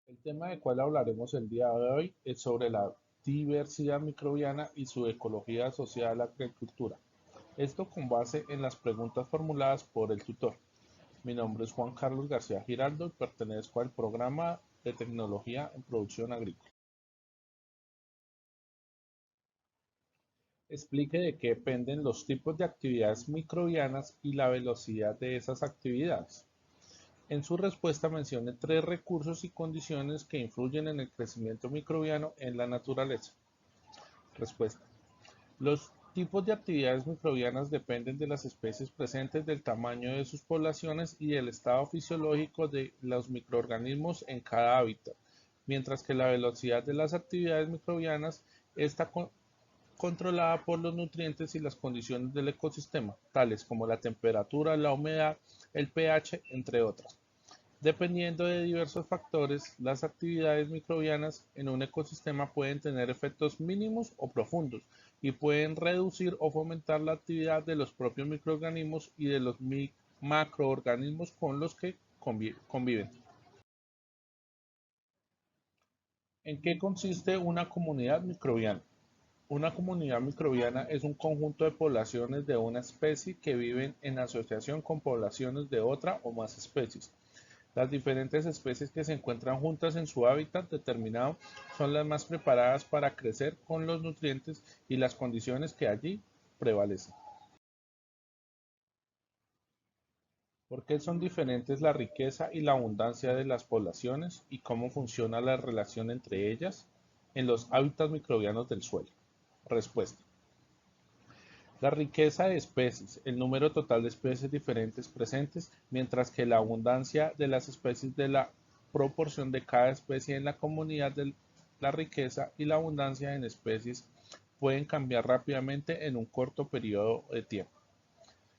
El tema del cual hablaremos el día de hoy es sobre la diversidad microbiana y su ecología asociada a la agricultura. Esto con base en las preguntas formuladas por el tutor. Mi nombre es Juan Carlos García Giraldo y pertenezco al programa de tecnología en producción agrícola. Explique de qué dependen los tipos de actividades microbianas y la velocidad de esas actividades. En su respuesta mencione tres recursos y condiciones que influyen en el crecimiento microbiano en la naturaleza. Respuesta. Los tipos de actividades microbianas dependen de las especies presentes, del tamaño de sus poblaciones y del estado fisiológico de los microorganismos en cada hábitat, mientras que la velocidad de las actividades microbianas está controlada por los nutrientes y las condiciones del ecosistema, tales como la temperatura, la humedad, el pH, entre otras. Dependiendo de diversos factores, las actividades microbianas en un ecosistema pueden tener efectos mínimos o profundos y pueden reducir o fomentar la actividad de los propios microorganismos y de los macroorganismos con los que conviven. ¿En qué consiste una comunidad microbiana? Una comunidad microbiana es un conjunto de poblaciones de una especie que viven en asociación con poblaciones de otra o más especies. Las diferentes especies que se encuentran juntas en su hábitat determinado son las más preparadas para crecer con los nutrientes y las condiciones que allí prevalecen. ¿Por qué son diferentes la riqueza y la abundancia de las poblaciones y cómo funciona la relación entre ellas en los hábitats microbianos del suelo? Respuesta. La riqueza de especies, el número total de especies diferentes presentes, mientras que la abundancia de las especies de la proporción de cada especie en la comunidad de la riqueza y la abundancia en especies pueden cambiar rápidamente en un corto periodo de tiempo.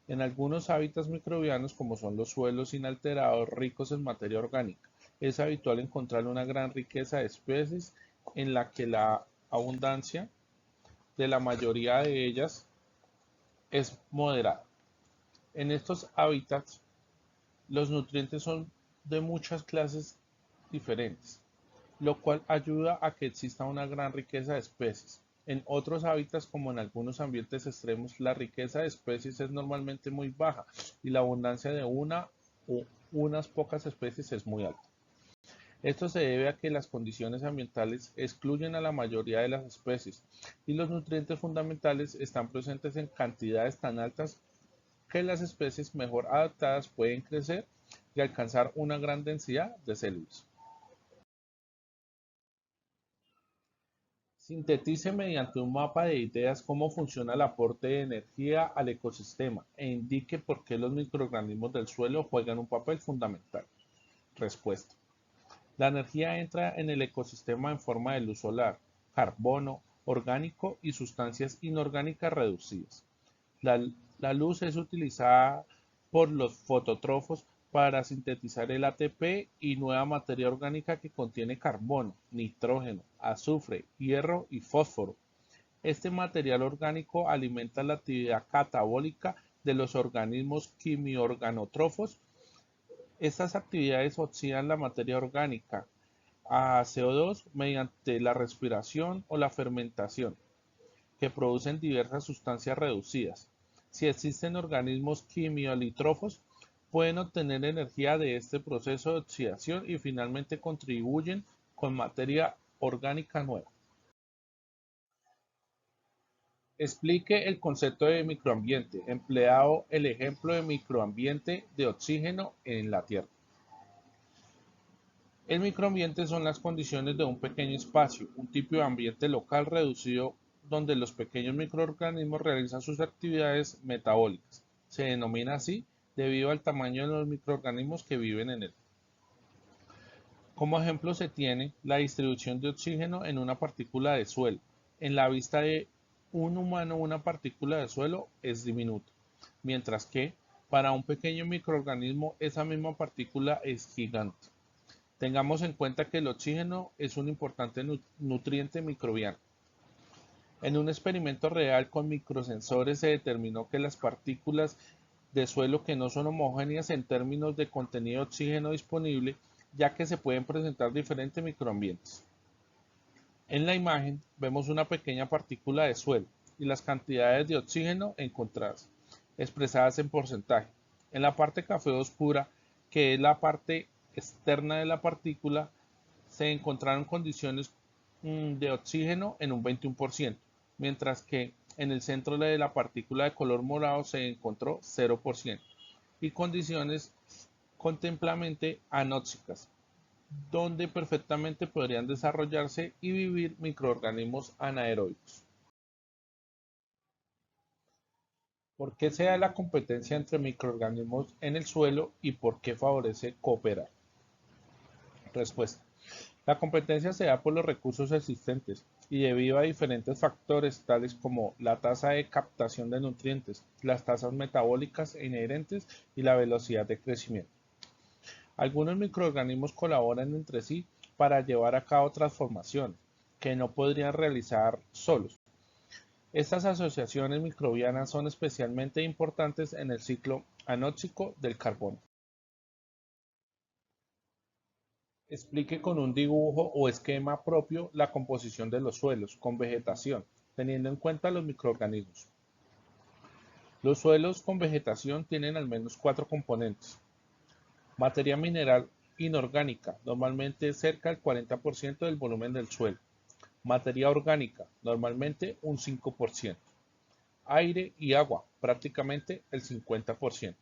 En algunos hábitats microbianos, como son los suelos inalterados ricos en materia orgánica, es habitual encontrar una gran riqueza de especies en la que la abundancia de la mayoría de ellas es moderada. En estos hábitats, los nutrientes son de muchas clases diferentes, lo cual ayuda a que exista una gran riqueza de especies. En otros hábitats, como en algunos ambientes extremos, la riqueza de especies es normalmente muy baja y la abundancia de una o unas pocas especies es muy alta. Esto se debe a que las condiciones ambientales excluyen a la mayoría de las especies y los nutrientes fundamentales están presentes en cantidades tan altas que las especies mejor adaptadas pueden crecer y alcanzar una gran densidad de células. Sintetice mediante un mapa de ideas cómo funciona el aporte de energía al ecosistema e indique por qué los microorganismos del suelo juegan un papel fundamental. Respuesta. La energía entra en el ecosistema en forma de luz solar, carbono, orgánico y sustancias inorgánicas reducidas. La, la luz es utilizada por los fotótrofos para sintetizar el ATP y nueva materia orgánica que contiene carbono, nitrógeno, azufre, hierro y fósforo. Este material orgánico alimenta la actividad catabólica de los organismos quimiorganótrofos. Estas actividades oxidan la materia orgánica a CO2 mediante la respiración o la fermentación, que producen diversas sustancias reducidas. Si existen organismos quimiolítrofos, pueden obtener energía de este proceso de oxidación y finalmente contribuyen con materia orgánica nueva. Explique el concepto de microambiente, empleado el ejemplo de microambiente de oxígeno en la Tierra. El microambiente son las condiciones de un pequeño espacio, un tipo de ambiente local reducido donde los pequeños microorganismos realizan sus actividades metabólicas. Se denomina así debido al tamaño de los microorganismos que viven en él. Como ejemplo se tiene la distribución de oxígeno en una partícula de suelo. En la vista de un humano una partícula de suelo es diminuta, mientras que para un pequeño microorganismo esa misma partícula es gigante. Tengamos en cuenta que el oxígeno es un importante nutriente microbiano. En un experimento real con microsensores se determinó que las partículas de suelo que no son homogéneas en términos de contenido de oxígeno disponible ya que se pueden presentar diferentes microambientes. En la imagen vemos una pequeña partícula de suelo y las cantidades de oxígeno encontradas, expresadas en porcentaje. En la parte café oscura, que es la parte externa de la partícula, se encontraron condiciones de oxígeno en un 21%, mientras que en el centro de la partícula de color morado se encontró 0% y condiciones contemplamente anóxicas, donde perfectamente podrían desarrollarse y vivir microorganismos anaeroicos. ¿Por qué se da la competencia entre microorganismos en el suelo y por qué favorece cooperar? Respuesta. La competencia se da por los recursos existentes y debido a diferentes factores tales como la tasa de captación de nutrientes, las tasas metabólicas inherentes y la velocidad de crecimiento. Algunos microorganismos colaboran entre sí para llevar a cabo transformaciones que no podrían realizar solos. Estas asociaciones microbianas son especialmente importantes en el ciclo anóxico del carbono. Explique con un dibujo o esquema propio la composición de los suelos con vegetación, teniendo en cuenta los microorganismos. Los suelos con vegetación tienen al menos 4 componentes. Materia mineral inorgánica, normalmente cerca del 40% del volumen del suelo. Materia orgánica, normalmente un 5%. Aire y agua, prácticamente el 50%.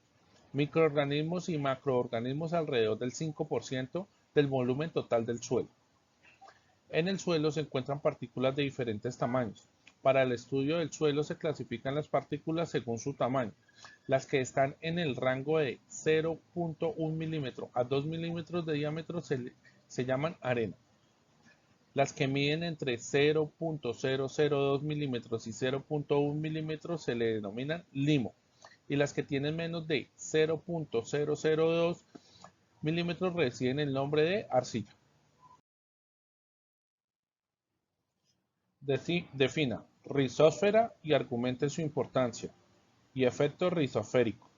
Microorganismos y macroorganismos alrededor del 5% del volumen total del suelo. En el suelo se encuentran partículas de diferentes tamaños. Para el estudio del suelo se clasifican las partículas según su tamaño. Las que están en el rango de 0.1 milímetro a 2 milímetros de diámetro se llaman arena. Las que miden entre 0.002 milímetros y 0.1 milímetros se le denominan limo. Y las que tienen menos de 0.002 milímetros reciben el nombre de arcilla. Defina rizosfera y argumente su importancia. Y efecto rizosférico.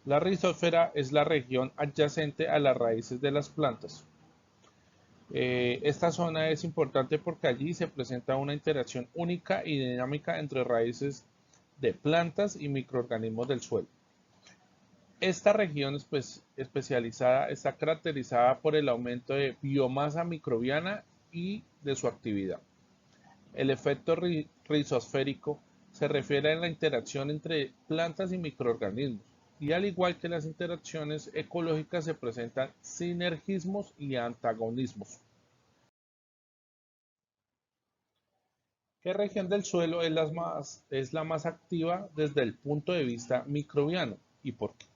La rizosfera es la región adyacente a las raíces de las plantas. Esta zona es importante porque allí se presenta una interacción única y dinámica entre raíces de plantas y microorganismos del suelo. Esta región especializada está caracterizada por el aumento de biomasa microbiana y de su actividad. El efecto rizosférico se refiere a la interacción entre plantas y microorganismos, y al igual que las interacciones ecológicas se presentan sinergismos y antagonismos. ¿Qué región del suelo es la más activa desde el punto de vista microbiano y por qué?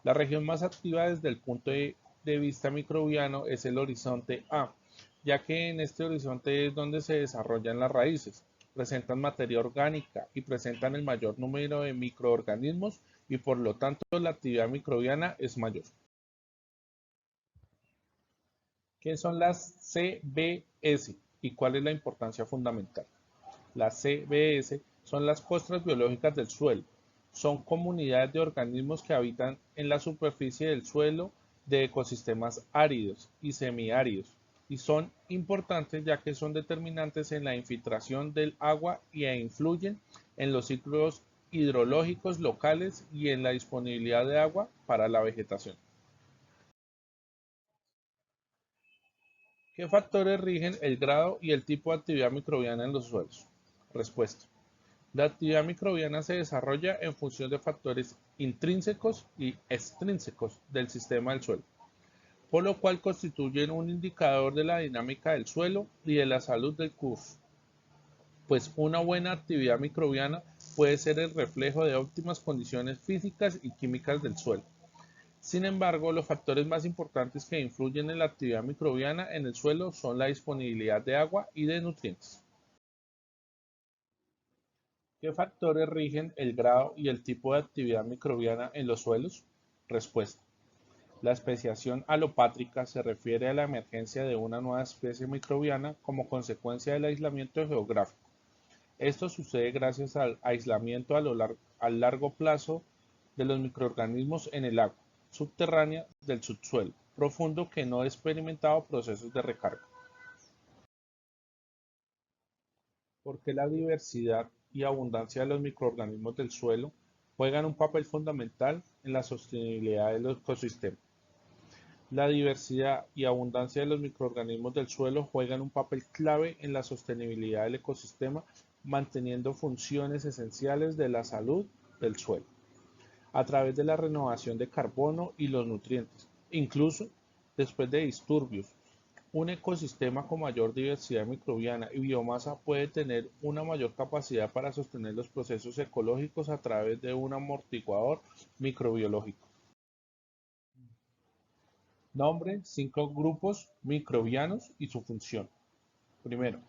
La región más activa desde el punto de vista microbiano es el horizonte A, ya que en este horizonte es donde se desarrollan las raíces, presentan materia orgánica y presentan el mayor número de microorganismos y por lo tanto la actividad microbiana es mayor. ¿Qué son las CBS y cuál es la importancia fundamental? Las CBS son las costras biológicas del suelo. Son comunidades de organismos que habitan en la superficie del suelo de ecosistemas áridos y semiáridos y son importantes ya que son determinantes en la infiltración del agua e influyen en los ciclos hidrológicos locales y en la disponibilidad de agua para la vegetación. ¿Qué factores rigen el grado y el tipo de actividad microbiana en los suelos? Respuesta. La actividad microbiana se desarrolla en función de factores intrínsecos y extrínsecos del sistema del suelo, por lo cual constituyen un indicador de la dinámica del suelo y de la salud del curso, pues una buena actividad microbiana puede ser el reflejo de óptimas condiciones físicas y químicas del suelo. Sin embargo, los factores más importantes que influyen en la actividad microbiana en el suelo son la disponibilidad de agua y de nutrientes. ¿Qué factores rigen el grado y el tipo de actividad microbiana en los suelos? Respuesta. La especiación alopátrica se refiere a la emergencia de una nueva especie microbiana como consecuencia del aislamiento geográfico. Esto sucede gracias al aislamiento a largo plazo de los microorganismos en el agua. subterránea del subsuelo profundo que no ha experimentado procesos de recarga. ¿Por qué la diversidad y abundancia de los microorganismos del suelo juegan un papel fundamental en la sostenibilidad del ecosistema? La diversidad y abundancia de los microorganismos del suelo juegan un papel clave en la sostenibilidad del ecosistema, manteniendo funciones esenciales de la salud del suelo, a través de la renovación de carbono y los nutrientes, incluso después de disturbios. Un ecosistema con mayor diversidad microbiana y biomasa puede tener una mayor capacidad para sostener los procesos ecológicos a través de un amortiguador microbiológico. Nombre: 5 grupos microbianos y su función. Primero,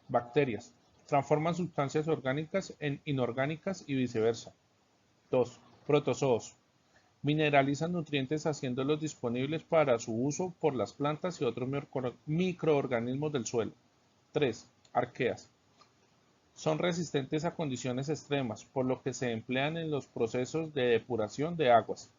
bacterias. Transforman sustancias orgánicas en inorgánicas y viceversa. 2. Protozoos. Mineralizan nutrientes haciéndolos disponibles para su uso por las plantas y otros microorganismos del suelo. 3. Arqueas. Son resistentes a condiciones extremas, por lo que se emplean en los procesos de depuración de aguas.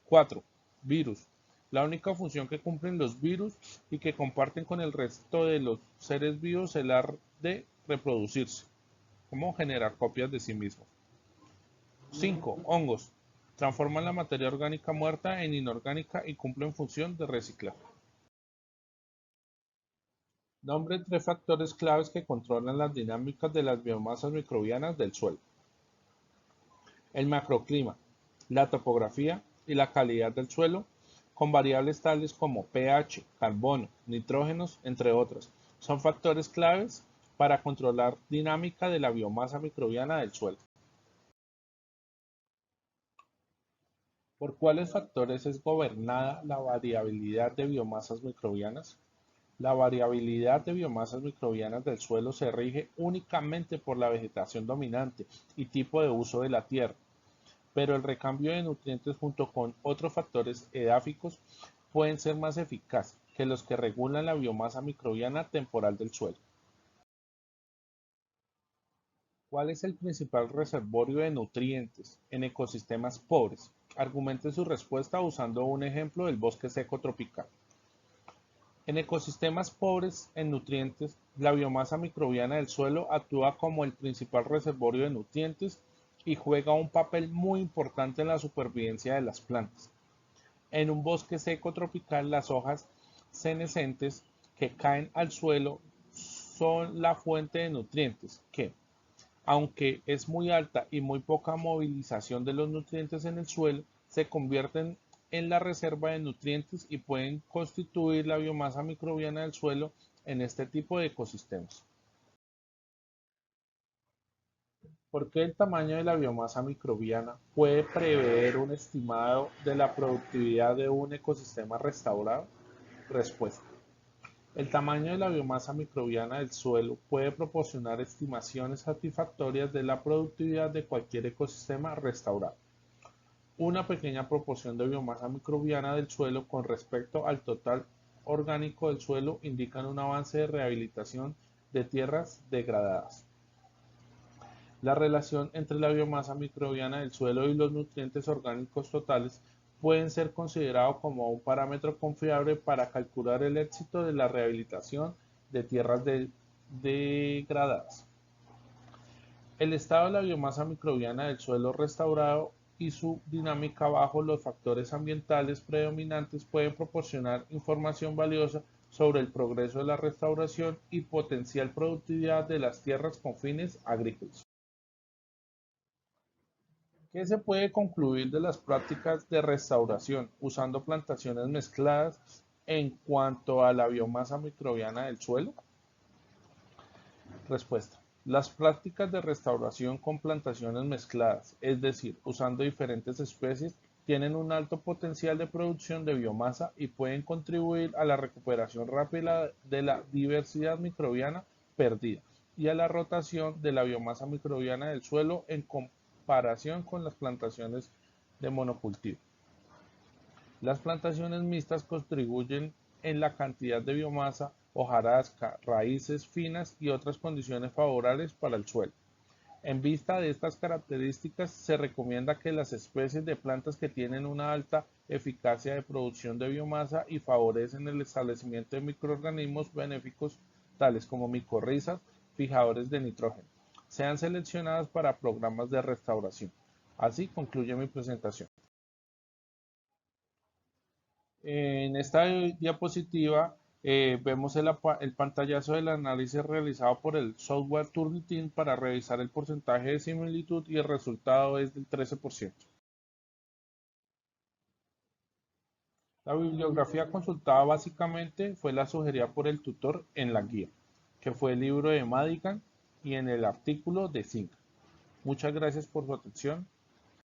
4. Virus. La única función que cumplen los virus y que comparten con el resto de los seres vivos es la de reproducirse, como generar copias de sí mismos. 5. Hongos. Transforman la materia orgánica muerta en inorgánica y cumplen función de reciclaje. Nombre: 3 factores claves que controlan las dinámicas de las biomasas microbianas del suelo. El macroclima, la topografía y la calidad del suelo, con variables tales como pH, carbono, nitrógenos, entre otras, son factores claves para controlar dinámica de la biomasa microbiana del suelo. ¿Por cuáles factores es gobernada la variabilidad de biomasas microbianas? La variabilidad de biomasas microbianas del suelo se rige únicamente por la vegetación dominante y tipo de uso de la tierra, pero el recambio de nutrientes junto con otros factores edáficos pueden ser más eficaces que los que regulan la biomasa microbiana temporal del suelo. ¿Cuál es el principal reservorio de nutrientes en ecosistemas pobres? Argumente su respuesta usando un ejemplo del bosque seco tropical. En ecosistemas pobres en nutrientes, la biomasa microbiana del suelo actúa como el principal reservorio de nutrientes y juega un papel muy importante en la supervivencia de las plantas. En un bosque seco tropical, las hojas senescentes que caen al suelo son la fuente de nutrientes que, aunque es muy alta y muy poca movilización de los nutrientes en el suelo, se convierten en la reserva de nutrientes y pueden constituir la biomasa microbiana del suelo en este tipo de ecosistemas. ¿Por qué el tamaño de la biomasa microbiana puede prever un estimado de la productividad de un ecosistema restaurado? Respuesta: el tamaño de la biomasa microbiana del suelo puede proporcionar estimaciones satisfactorias de la productividad de cualquier ecosistema restaurado. Una pequeña proporción de biomasa microbiana del suelo con respecto al total orgánico del suelo indican un avance de rehabilitación de tierras degradadas. La relación entre la biomasa microbiana del suelo y los nutrientes orgánicos totales pueden ser considerados como un parámetro confiable para calcular el éxito de la rehabilitación de tierras degradadas. El estado de la biomasa microbiana del suelo restaurado y su dinámica bajo los factores ambientales predominantes pueden proporcionar información valiosa sobre el progreso de la restauración y potencial productividad de las tierras con fines agrícolas. ¿Qué se puede concluir de las prácticas de restauración usando plantaciones mezcladas en cuanto a la biomasa microbiana del suelo? Respuesta: las prácticas de restauración con plantaciones mezcladas, es decir, usando diferentes especies, tienen un alto potencial de producción de biomasa y pueden contribuir a la recuperación rápida de la diversidad microbiana perdida y a la rotación de la biomasa microbiana del suelo en comparación con las plantaciones de monocultivo. Las plantaciones mixtas contribuyen en la cantidad de biomasa, hojarasca, raíces finas y otras condiciones favorables para el suelo. En vista de estas características, se recomienda que las especies de plantas que tienen una alta eficacia de producción de biomasa y favorecen el establecimiento de microorganismos benéficos, tales como micorrizas, fijadores de nitrógeno, sean seleccionadas para programas de restauración. Así concluye mi presentación. En esta diapositiva vemos el pantallazo del análisis realizado por el software Turnitin para revisar el porcentaje de similitud y el resultado es del 13%. La bibliografía consultada básicamente fue la sugerida por el tutor en la guía, que fue el libro de Madigan y en el artículo de Zinc. Muchas gracias por su atención.